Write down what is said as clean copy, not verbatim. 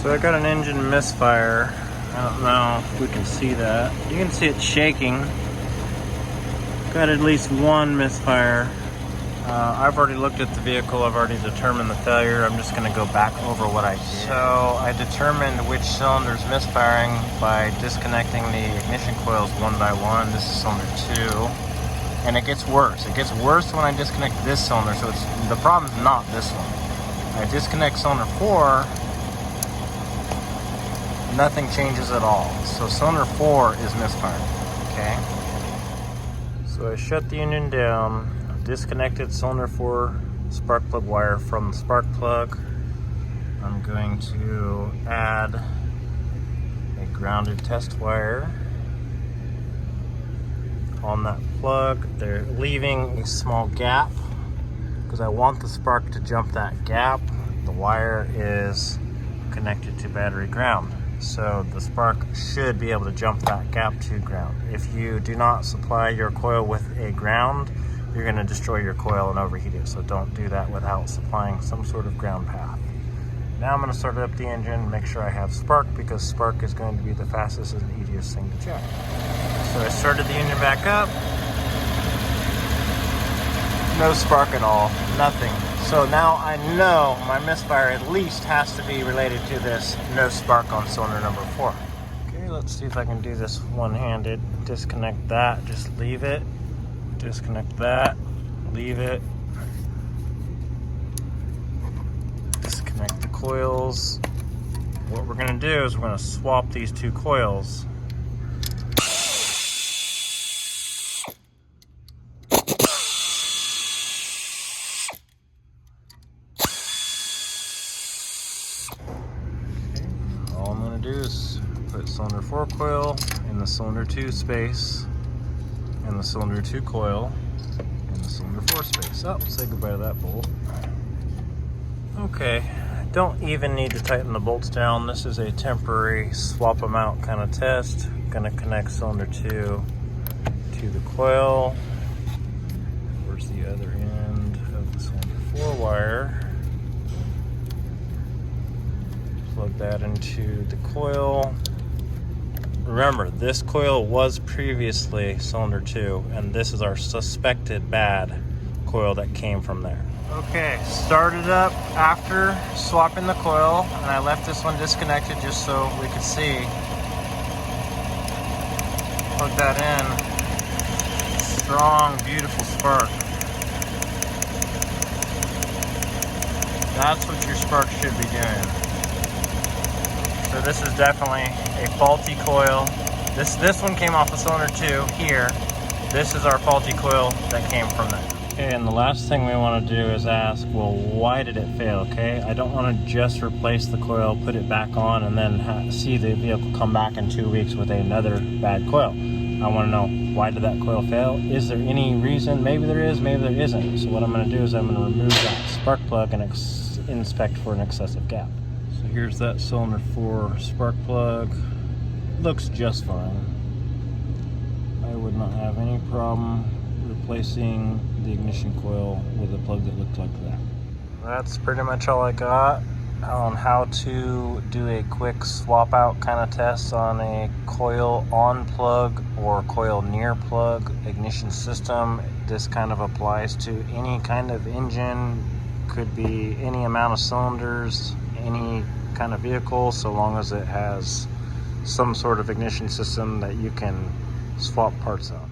So I got an engine misfire. I don't know if we can see that. You can see it shaking. Got at least one misfire. I've already looked at the vehicle. I've already determined the failure. I'm just going to go back over what I did. So I determined which cylinder's misfiring by disconnecting the ignition coils one by one. This is cylinder 2. And it gets worse. It gets worse when I disconnect this cylinder. So the problem's not this one. I disconnect cylinder 4. Nothing changes at all. So cylinder 4 is misfiring. Okay. So I shut the engine down. Disconnected cylinder 4 spark plug wire from the spark plug. I'm going to add a grounded test wire on that plug. They're leaving a small gap because I want the spark to jump that gap. The wire is connected to battery ground, so the spark should be able to jump that gap to ground. If you do not supply your coil with a ground, you're going to destroy your coil and overheat it, so don't do that without supplying some sort of ground path. Now I'm going to start up the engine, make sure I have spark, because spark is going to be the fastest and easiest thing to check. So I started the engine back up. No spark at all, nothing. So now I know my misfire at least has to be related to this no spark on cylinder number 4. Okay, let's see if I can do this one-handed. Disconnect that, just leave it. Disconnect that, leave it. Disconnect the coils. What we're going to do is we're going to swap these two coils. Okay. All I'm going to do is put cylinder 4 coil in the cylinder 2 space, and the cylinder 2 coil in the cylinder 4 space. Oh, say goodbye to that bolt. Okay, don't even need to tighten the bolts down. This is a temporary swap them out kind of test. Gonna connect cylinder 2 to the coil. Where's the other end of the cylinder 4 wire? Plug that into the coil. Remember, this coil was previously cylinder 2, and this is our suspected bad coil that came from there. Okay, started up after swapping the coil, and I left this one disconnected just so we could see. Plug that in. Strong, beautiful spark. That's what your spark should be doing. So this is definitely a faulty coil. This one came off of cylinder 2 here. This is our faulty coil that came from there. Okay, and the last thing we want to do is ask, well, why did it fail, okay? I don't want to just replace the coil, put it back on, and then see the vehicle come back in 2 weeks with another bad coil. I want to know, why did that coil fail? Is there any reason? Maybe there is, maybe there isn't. So what I'm going to do is I'm going to remove that spark plug and inspect for an excessive gap. So here's that cylinder 4 spark plug. Looks just fine. I would not have any problem replacing the ignition coil with a plug that looked like that. That's pretty much all I got on how to do a quick swap out kind of test on a coil on plug or coil near plug ignition system. This kind of applies to any kind of engine, could be any amount of cylinders, any kind of vehicle, so long as it has some sort of ignition system that you can swap parts on.